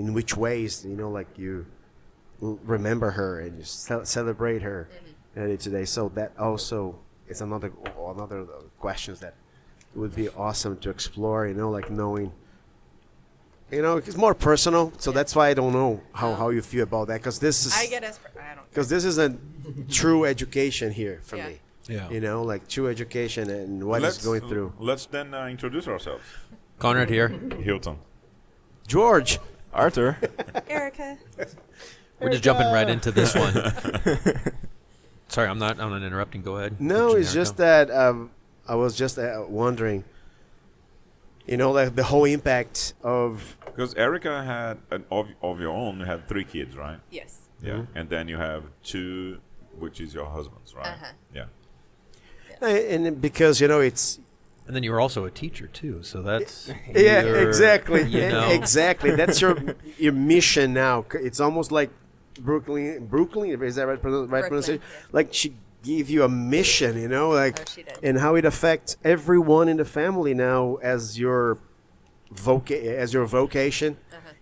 in which ways, like you remember her and you celebrate her today. So that also is another questions that would be awesome to explore, like knowing, it's more personal. So that's why I don't know how you feel about that, because this is, I get as I don't because this is a true education here for Yeah. me. Yeah. Like true education and what is going through. Let's then introduce ourselves. Konrad here. Hilton. George. Arthur. Erika. We're just jumping right into this one. Sorry, I'm not interrupting. Go ahead. No, it's just that I was just wondering, like the whole impact of. Because Erika had, of your own, you had 3 kids, right? Yes. Yeah. And then you have 2, which is your husband's, right? Uh-huh. Yeah. And because, it's. And then you were also a teacher too, so that's Yeah, exactly. Exactly. That's your mission now. It's almost like Brooklyn, is that right pronunciation? Yeah. Like she gave you a mission, She did. and how it affects everyone in the family now as your vocation,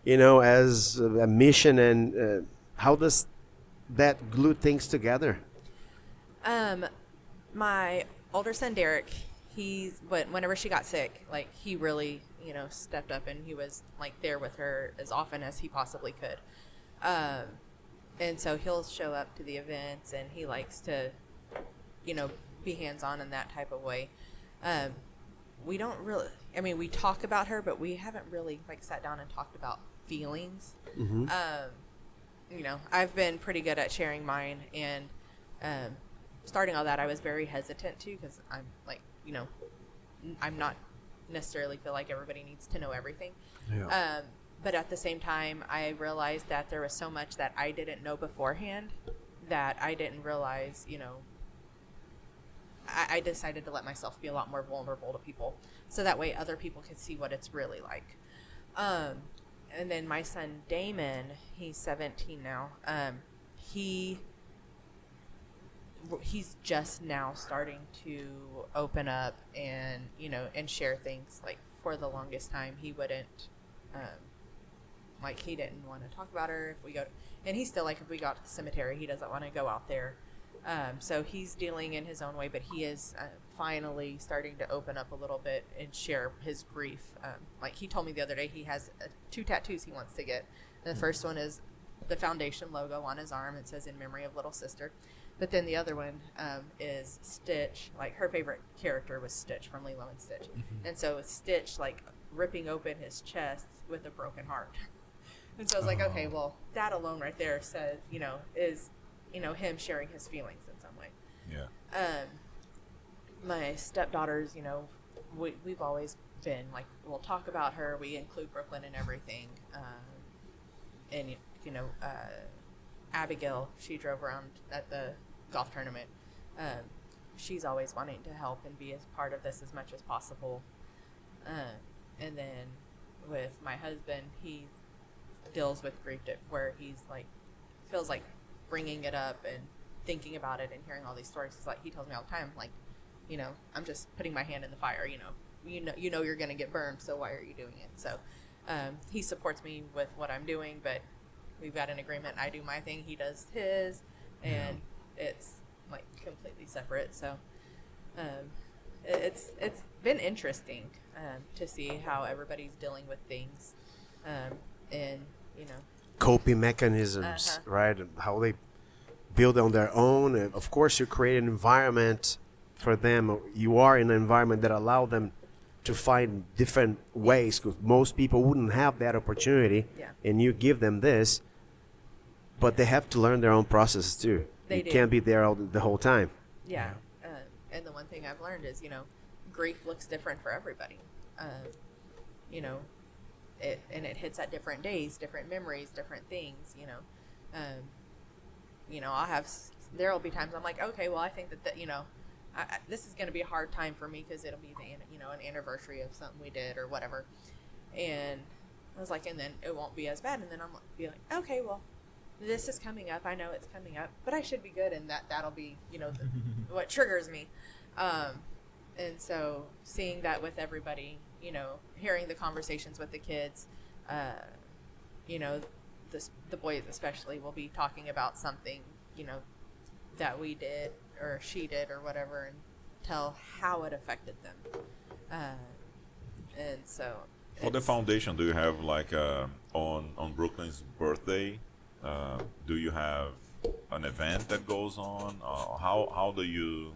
as a mission, and how does that glue things together? My older son Derek, whenever she got sick, like he really, stepped up, and he was like there with her as often as he possibly could. And so he'll show up to the events, and he likes to, be hands-on in that type of way. We don't really, we talk about her, but we haven't really like sat down and talked about feelings. I've been pretty good at sharing mine, and starting all that, I was very hesitant to, because I'm like, I'm not necessarily feel like everybody needs to know everything. Yeah. But at the same time, I realized that there was so much that I didn't know beforehand that I didn't realize, I decided to let myself be a lot more vulnerable to people, so that way other people could see what it's really like. And then my son Damon, he's 17 now. He's just now starting to open up and and share things. Like for the longest time he wouldn't, like he didn't want to talk about her if we go, and he's still like, if we got to the cemetery, he doesn't want to go out there. So he's dealing in his own way, but he is finally starting to open up a little bit and share his grief. Like he told me the other day, he has 2 tattoos he wants to get. And the first one is the foundation logo on his arm. It says "In memory of little sister." But then the other one is Stitch. Like her favorite character was Stitch from Lilo and Stitch. And so Stitch like ripping open his chest with a broken heart. And so I was like, okay, well, that alone right there says, is, him sharing his feelings in some way. Yeah. My stepdaughters, we've always been like, we'll talk about her. We include Brooklynn in everything. And, Abigail, she drove around at the golf tournament. She's always wanting to help and be a part of this as much as possible. And then with my husband, he deals with grief where he's like, feels like bringing it up and thinking about it and hearing all these stories. It's like, he tells me all the time, like, I'm just putting my hand in the fire, you know you're going to get burned, so why are you doing it? So he supports me with what I'm doing, but we've got an agreement. I do my thing, he does his, and it's like completely separate. So it's been interesting to see how everybody's dealing with things, and Coping mechanisms, right? And how they build on their own. And of course, you create an environment for them. You are in an environment that allow them to find different ways, because most people wouldn't have that opportunity. Yeah. And you give them this, but they have to learn their own processes too. They you do. can't be there the whole time. Yeah. And the one thing I've learned is, grief looks different for everybody. It hits at different days, different memories, different things, there'll be times I'm like, okay, well, I think that this is going to be a hard time for me, because it'll be an anniversary of something we did or whatever. And I was like, and then it won't be as bad. And then I'm be like, okay, well, this is coming up. I know it's coming up, but I should be good. And that'll be, what triggers me. And so seeing that with everybody, hearing the conversations with the kids, you know, the boys especially will be talking about something, you know, that we did or she did or whatever, and tell how it affected them. And so For the foundation, do you have like on Brooklyn's birthday? Do you have an event that goes on? How do you?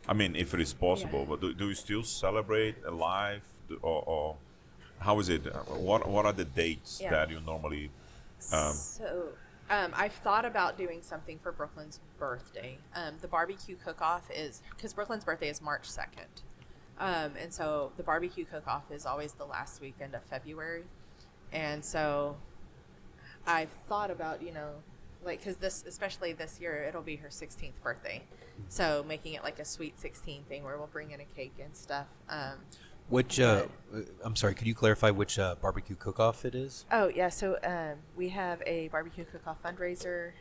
I mean, if it is possible, but do you still celebrate a life, or how is it? What are the dates that you normally? I've thought about doing something for Brooklyn's birthday. The barbecue cook-off is, because Brooklyn's birthday is March 2nd. And so the barbecue cook-off is always the last weekend of February. And so I've thought about, you know, like, because especially this year, it'll be her 16th birthday. So making it like a sweet 16 thing where we'll bring in a cake and stuff. Which, I'm sorry, could you clarify which barbecue cook-off it is? Oh, yeah. So we have a barbecue cook-off fundraiser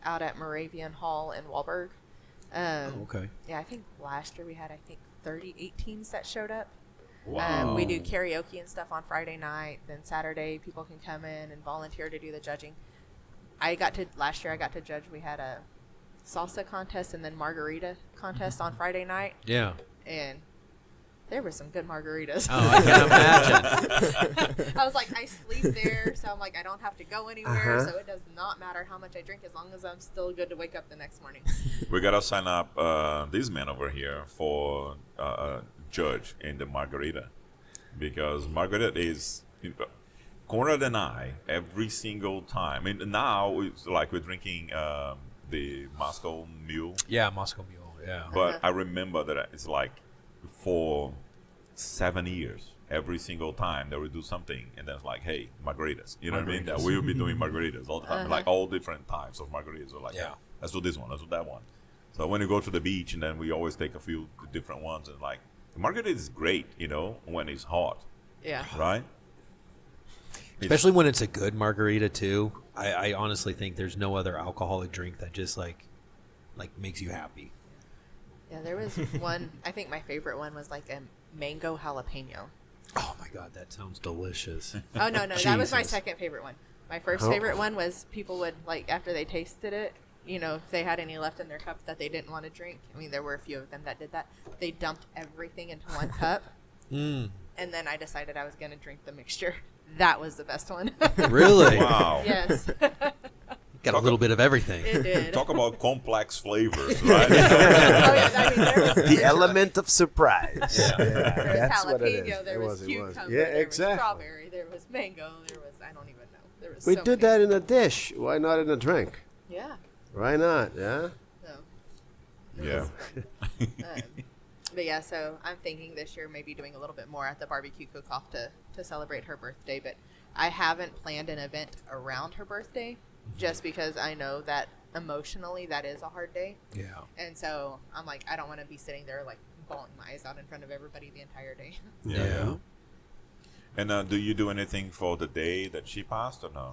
out at Moravian Hall in Wahlberg. Okay. Yeah, I think last year we had, 38 teams that showed up. Wow. We do karaoke and stuff on Friday night. Then Saturday, people can come in and volunteer to do the judging. Last year I got to judge. We had a salsa contest and then margarita contest on Friday night. Yeah. And there were some good margaritas. Oh, I can imagine. I was like, I sleep there, so I'm like, I don't have to go anywhere, so it does not matter how much I drink as long as I'm still good to wake up the next morning. We gotta sign up this man over here for judge in the margarita, because margarita is Konrad and I every single time. And now it's like we're drinking the Moscow Mule. Yeah, Moscow Mule. Yeah. But I remember that it's like for 7 years, every single time they would do something, and then it's like, hey, margaritas. You know what I mean? That we will be doing margaritas all the time, like all different types of margaritas. We're like, Yeah. let's do this one, let's do that one. So when you go to the beach, and then we always take a few different ones, and like, the margarita is great, you know, when it's hot, Yeah. right? Especially when it's a good margarita too. I honestly think there's no other alcoholic drink that just like makes you happy. Yeah, there was one, I think my favorite one was like a mango jalapeno. Oh my god, that sounds delicious. Oh, no, that was my Jesus. second favorite one. My first favorite one was people would, like, after they tasted it, you know, if they had any left in their cup that they didn't want to drink. I mean, there were a few of them that did that. They dumped everything into one cup. And then I decided I was going to drink the mixture. That was the best one. Really? Wow. Yes. Got a little bit of everything. It did. Talk about complex flavors, right? Oh, yeah, I mean, there was The element of surprise. Yeah, there was that's what it is. jalapeno, there It was it cucumber, Yeah, there exactly. was strawberry, there was mango, there was, I don't even know. There was We so did many. that in a dish. Why not in a drink? Yeah. Why not? Yeah. So, Yeah. but yeah, so I'm thinking this year maybe doing a little bit more at the barbecue cook-off to celebrate her birthday. But I haven't planned an event around her birthday just because I know that emotionally that is a hard day. Yeah. And so I'm like, I don't want to be sitting there like bawling my eyes out in front of everybody the entire day. Yeah. And do you do anything for the day that she passed, or no?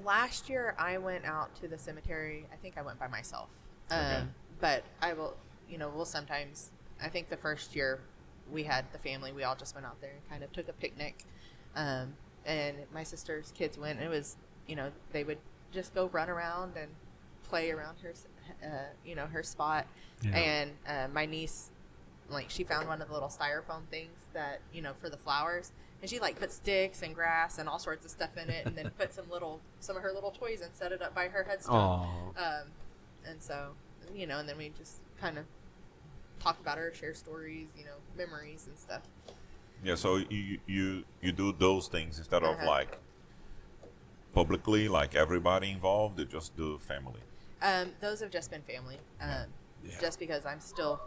Last year I went out to the cemetery. I think I went by myself. Okay. But I will, we'll sometimes, I think the first year we had the family, we all just went out there and kind of took a picnic. And my sister's kids went, and it was, they would just go run around and play around her, her spot. Yeah. And my niece, like, she found one of the little styrofoam things that, for the flowers. And she, like, put sticks and grass and all sorts of stuff in it, and then put some of her little toys and set it up by her headstone. And so, and then we just kind of talk about her, share stories, memories and stuff. Yeah, so you do those things instead of like publicly, like everybody involved, you just do family. Those have just been family. Yeah. Just because I'm still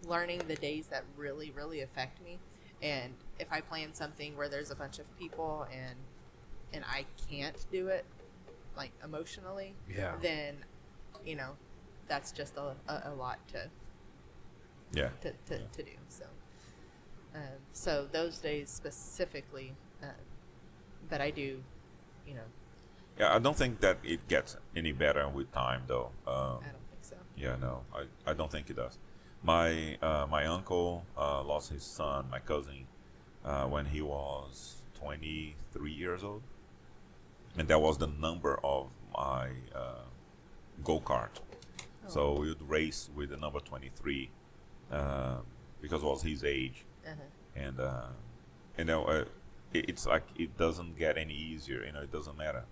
learning the days that really, really affect me. And if I plan something where there's a bunch of people and I can't do it, like, emotionally, then, that's just a lot to do. So those days specifically, but I do, Yeah, I don't think that it gets any better with time, though. I don't think so. Yeah, no, I don't think it does. My uncle lost his son, my cousin, when he was 23 years old, and that was the number of my go-kart. So we would race with the number 23 because it was his age. And it's like it doesn't get any easier. It doesn't matter.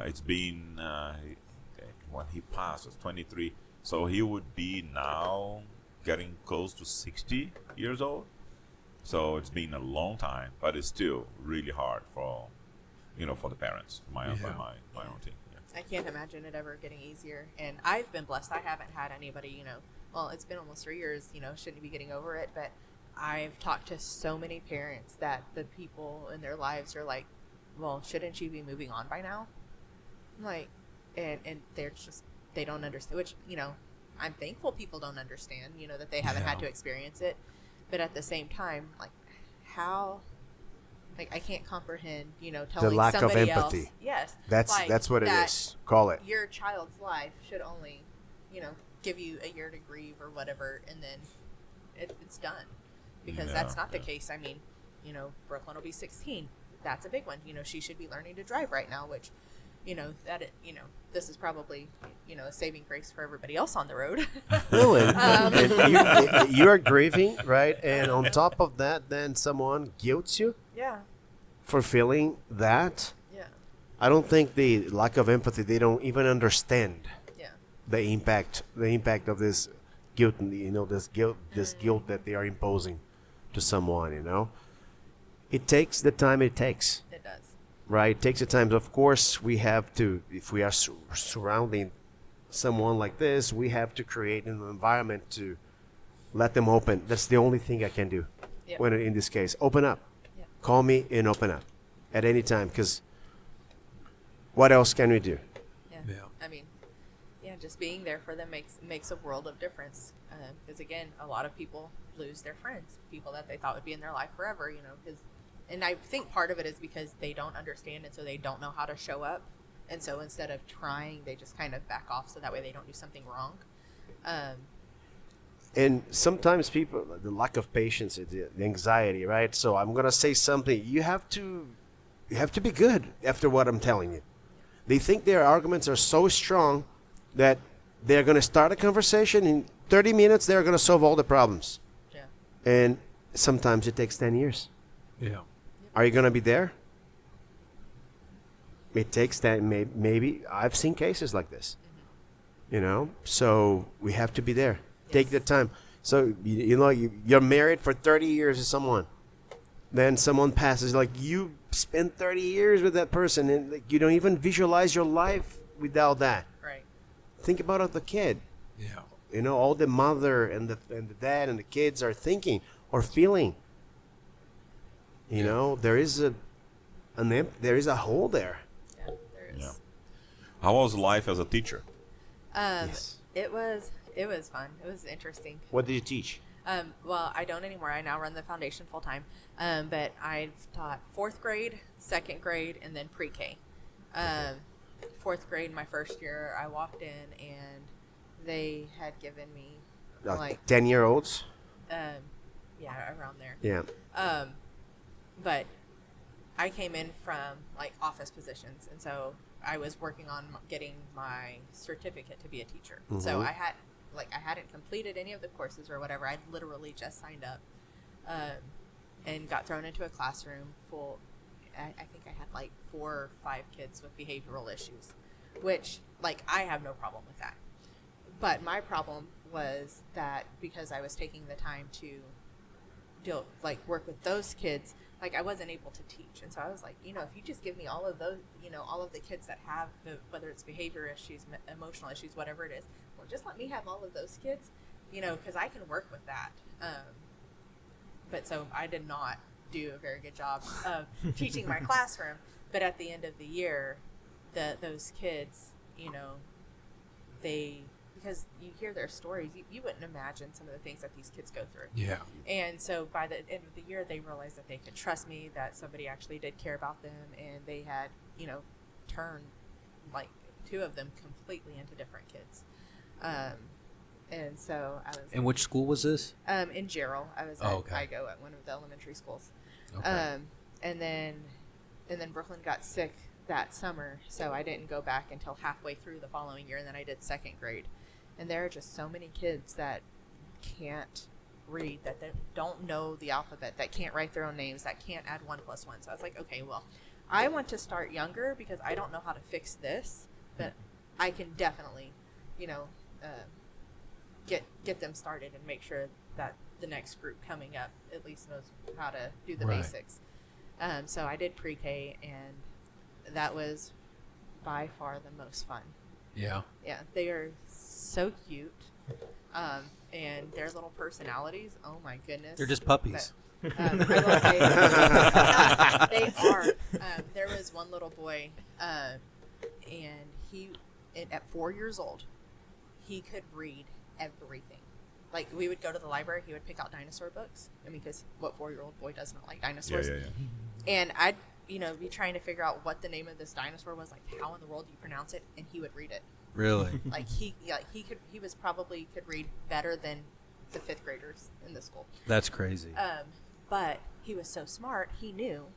It's been when he passed was 23, so he would be now getting close to 60 years old. So it's been a long time, but it's still really hard for the parents, my own team. I can't imagine it ever getting easier. And I've been blessed. I haven't had anybody, well, it's been almost 3 years, shouldn't be getting over it. But I've talked to so many parents that the people in their lives are like, well, shouldn't you be moving on by now? I'm like, and they're just, they don't understand, which, I'm thankful people don't understand, that they haven't had to experience it. But at the same time, like, how... Like, I can't comprehend, telling the lack of somebody empathy. else. Yes. That's what it is. Call it. Your child's life should only, give you a year to grieve or whatever, and then it's done. Because that's not the case. I mean, Brooklyn will be 16. That's a big one. She should be learning to drive right now, which, this is probably, a saving grace for everybody else on the road. No, and you are grieving, right? And on top of that, then someone guilts you. Yeah. For feeling that. Yeah. I don't think the lack of empathy, they don't even understand. Yeah. The impact of this guilt, this guilt that they are imposing to someone. It takes the time it takes. It does. Right? It takes the time. Of course, we have to, if we are surrounding someone like this, we have to create an environment to let them open. That's the only thing I can do. Yep. When in this case, open up. Yep. Call me and open up at any time, because what else can we do? Yeah. I mean, just being there for them makes a world of difference. Because again, a lot of people lose their friends, people that they thought would be in their life forever. And I think part of it is because they don't understand it, so they don't know how to show up. And so instead of trying, they just kind of back off so that way they don't do something wrong. And sometimes people, the lack of patience, the anxiety, right? So I'm going to say something. You have to be good after what I'm telling you. They think their arguments are so strong that they're going to start a conversation. In 30 minutes, they're going to solve all the problems. Yeah. And sometimes it takes 10 years. Yeah. Are you going to be there? It takes that. Maybe I've seen cases like this. So we have to be there. Yes. Take the time. So you're married for 30 years to someone. Then someone passes. Like, you spend 30 years with that person, and you don't even visualize your life without that. Right. Think about the kid. Yeah. All the mother and the dad and the kids are thinking or feeling. There is a hole there. Yeah, there is. Yeah. How was life as a teacher? Yes. It was fun. It was interesting. What did you teach? Well, I don't anymore. I now run the foundation full time. But I've taught 4th grade, 2nd grade, and then pre-K. 4th grade, my first year, I walked in and they had given me 10-year-olds. Yeah, around there. Yeah. But I came in from office positions, and so I was working on getting my certificate to be a teacher. Mm-hmm. So I hadn't completed any of the courses or whatever. I'd literally just signed up, and got thrown into a classroom full. I think I had 4 or 5 kids with behavioral issues, which I have no problem with that. But my problem was that because I was taking the time to work with those kids, I wasn't able to teach. And so I was like, if you just give me all of those, all of the kids that have whether it's behavior issues, emotional issues, whatever it is, well, just let me have all of those kids, because I can work with that. But so I did not do a very good job of teaching my classroom. But at the end of the year, those kids, because you hear their stories, you wouldn't imagine some of the things that these kids go through. Yeah. And so by the end of the year, they realized that they could trust me, that somebody actually did care about them, and they had, turned 2 of them completely into different kids. And so I was. And which school was this? In Gerald. I was at okay. IGO at one of the elementary schools. Okay. and then Brooklyn got sick that summer, so I didn't go back until halfway through the following year, and then I did second grade. And there are just so many kids that can't read, that they don't know the alphabet, that can't write their own names, that can't add 1 + 1. So I was like, okay, well, I want to start younger because I don't know how to fix this, but I can definitely, get them started and make sure that the next group coming up at least knows how to do the basics. So I did pre-K, and that was by far the most fun. Yeah. Yeah, they are so cute. And their little personalities, oh my goodness. They're just puppies. But, I will say, they are. There was one little boy, and at 4 years old, he could read everything. Like, we would go to the library, he would pick out dinosaur books. I mean, because what 4-year-old boy does not like dinosaurs? Yeah. And I'd, be trying to figure out what the name of this dinosaur was, like, how in the world do you pronounce it? And he would read it. Really? Like, he could read better than the 5th graders in the school. That's crazy. But he was so smart, he knew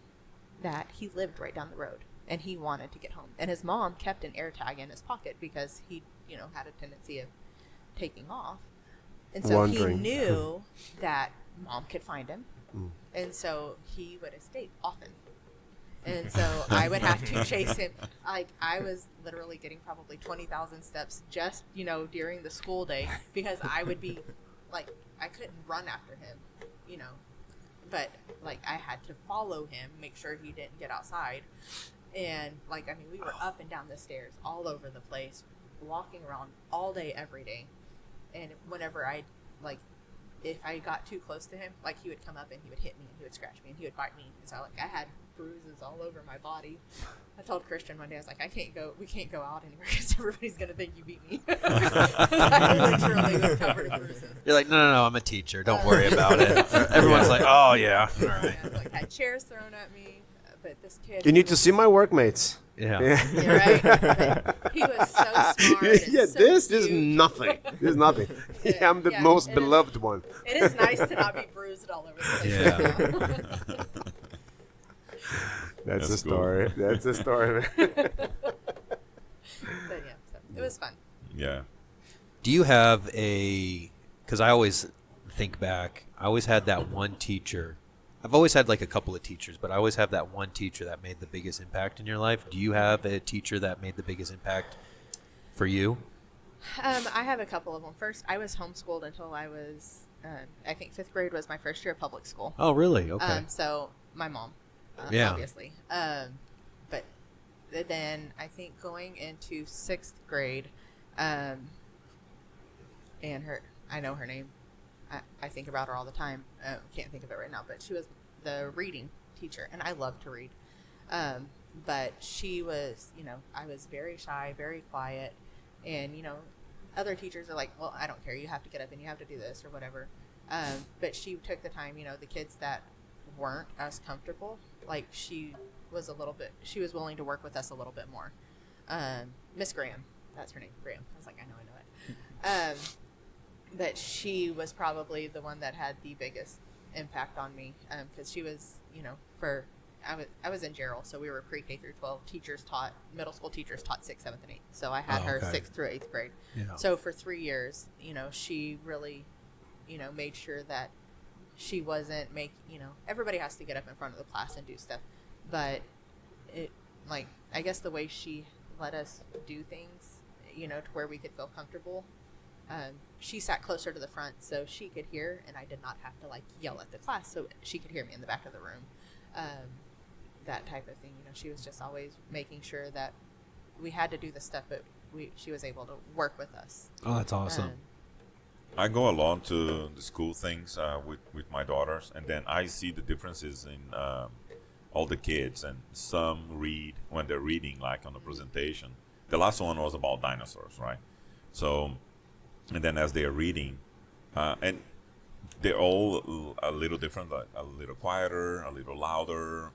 that he lived right down the road, and he wanted to get home. And his mom kept an air tag in his pocket because he, had a tendency of taking off. And so Wandering. he knew that mom could find him. And so he would escape often. And so I would have to chase him. Like, I was literally getting probably 20,000 steps just, during the school day, because I would be, like, I couldn't run after him, but, like, I had to follow him, make sure he didn't get outside. And, like, I mean, we were up and down the stairs all over the place, walking around all day, every day. And whenever if I got too close to him, like, he would come up and he would hit me and he would scratch me and he would bite me. And so, like, I had bruises all over my body. I told Christian one day, I was like, we can't go out anywhere because everybody's going to think you beat me. I literally was covered in bruises. You're like, no, I'm a teacher. Don't worry about it. Everyone's like, oh, yeah. All right. Yeah, like, had chairs thrown at me, but this kid... You need to see my workmates. Yeah. You're right. But he was so smart. And Yeah, so this is cute. nothing. This is nothing. Yeah, I'm the Yeah, most it beloved one. It is nice to not be bruised all over the place. Yeah. That's the That's cool. story. That's the story. But yeah, so it was fun. Yeah. Do you have because I always think back, I always had that one teacher. I've always had like a couple of teachers, but I always have that one teacher that made the biggest impact in your life. Do you have a teacher that made the biggest impact for you? I have a couple of them. First, I was homeschooled until I was, I think 5th grade was my first year of public school. Oh, really? Okay. So my mom, Yeah. obviously. But then I think going into 6th grade, and I know her name. I think about her all the time. Can't think of it right now, but she was the reading teacher, and I love to read. But she was, I was very shy, very quiet, and, other teachers are like, well, I don't care. You have to get up and you have to do this or whatever. But she took the time, the kids that weren't as comfortable, like she was willing to work with us a little bit more. Miss Graham, that's her name, Graham. I was like, I know it. But she was probably the one that had the biggest impact on me, because she was, I was in Gerald, so we were pre-K through 12. Middle school teachers taught 6th, 7th, and 8th. So I had her 6th through 8th grade. Yeah. So for 3 years, she really, made sure that she wasn't everybody has to get up in front of the class and do stuff. But I guess the way she let us do things, to where we could feel comfortable. She sat closer to the front so she could hear, and I did not have to yell at the class so she could hear me in the back of the room. That type of thing. She was just always making sure that we had to do the stuff, but she was able to work with us. Oh, that's awesome. I go along to the school things with my daughters, and then I see the differences in all the kids. And some read when they're reading, like on the presentation. The last one was about dinosaurs, right? So, and then as they are reading, and they're all a little different, like a little quieter, a little louder.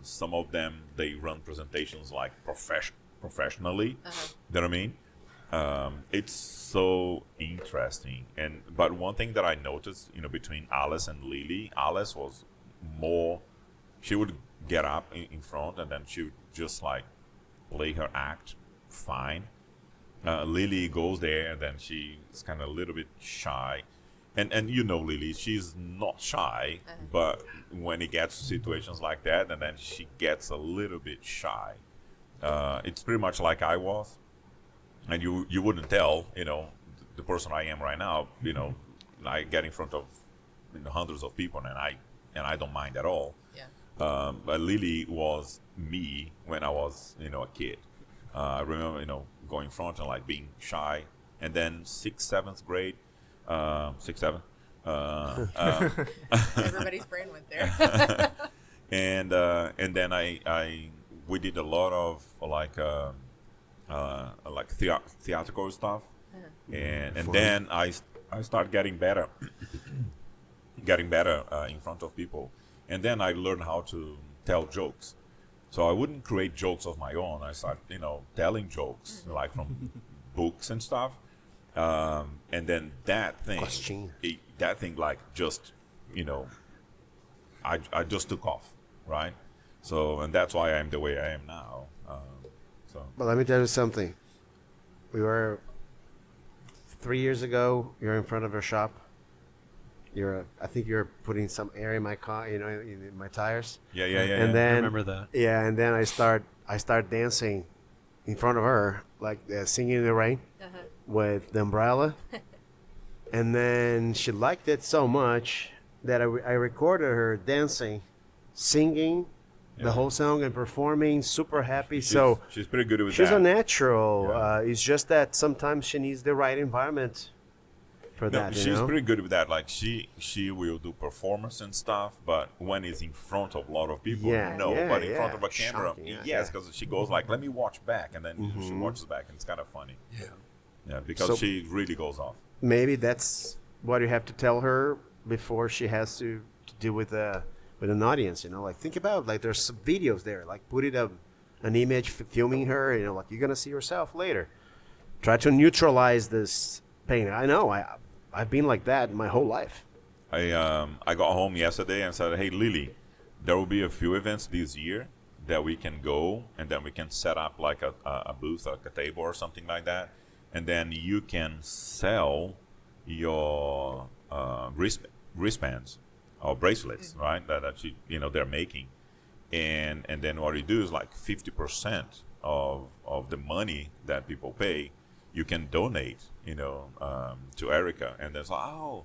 Some of them, they run presentations like professionally. Uh-huh. You know what I mean? It's so interesting. But one thing that I noticed, between Alice and Lily, Alice was more, she would get up in front, and then she would just like play her act fine. Lily goes there, and then she's kind of a little bit shy. And you know Lily, she's not shy, but when it gets to situations like that, and then she gets a little bit shy. It's pretty much like I was, and you wouldn't tell, the person I am right now, I get in front of hundreds of people, and I don't mind at all. Yeah. But Lily was me when I was, a kid. I remember, going in front and like being shy, and then 6th, 7th grade. 6, 7. Everybody's brain went there. and then we did a lot of theatrical stuff, and then I started getting better, in front of people, and then I learned how to tell jokes. So I wouldn't create jokes of my own. I started, telling jokes like from books and stuff. And then that thing like just, I just took off, right? So, and that's why I'm the way I am now. But let me tell you something. We were 3 years ago. You're in front of her shop. I think you're putting some air in my car, in my tires. Yeah. And then I remember that. Yeah, and then I start dancing in front of her, like singing in the rain. With the umbrella. And then she liked it so much that I recorded her dancing, singing the whole song and performing, super happy. She's pretty good with that. She's a natural. Yeah. It's just that sometimes she needs the right environment for that. She's pretty good with that. Like she will do performance and stuff, but when it's in front of a lot of people, but in front of a camera, shocking, yes, because she goes like, "Let me watch back," and then she watches back, and it's kind of funny. Yeah, because So- she really goes off. Maybe that's what you have to tell her before she has to deal with an audience. Like think about like there's some videos there. Like put it up an image filming her. Like you're gonna see yourself later. Try to neutralize this pain. I know I've been like that my whole life. I got home yesterday and said, "Hey Lily, there will be a few events this year that we can go, and then we can set up like a booth, like a table or something like that, and then you can sell your wristbands or bracelets, right? That they're making, and then what you do is like 50% of the money that people pay, you can donate, to Erika." And there's like, oh,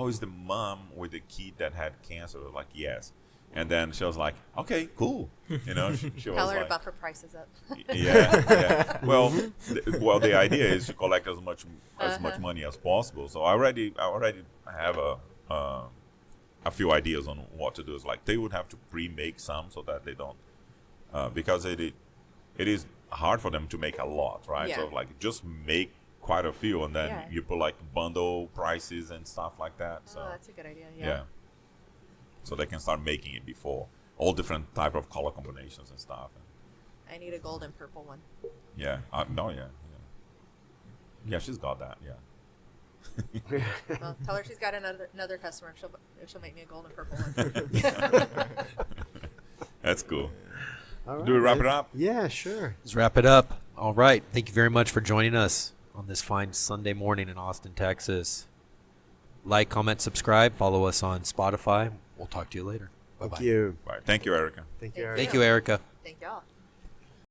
is the mom with the kid that had cancer? Like, yes. And then she was like, "Okay, cool." She Tell was her like, to bump her prices up. yeah. Well, the idea is to collect as much money as possible. So I already have a few ideas on what to do. It's like they would have to pre-make some so that they don't, because it is hard for them to make a lot, right? Yeah. So like just make quite a few, and then Yeah. you put like bundle prices and stuff like that. So Oh, that's a good idea. yeah. So they can start making it before all different type of color combinations and stuff. I need a gold and purple one. Yeah. Yeah, she's got that. Yeah. Well, tell her she's got another customer. She'll make me a gold and purple one. That's cool. All right, Do we wrap man. it up? Yeah, sure. Let's wrap it up. All right. Thank you very much for joining us on this fine Sunday morning in Austin, Texas. Like, comment, subscribe. Follow us on Spotify. We'll talk to you later. Bye-bye. Thank you. Right. Thank you, Erika. Thank you, Thank Eric. Thank you, Erika. Thank y'all.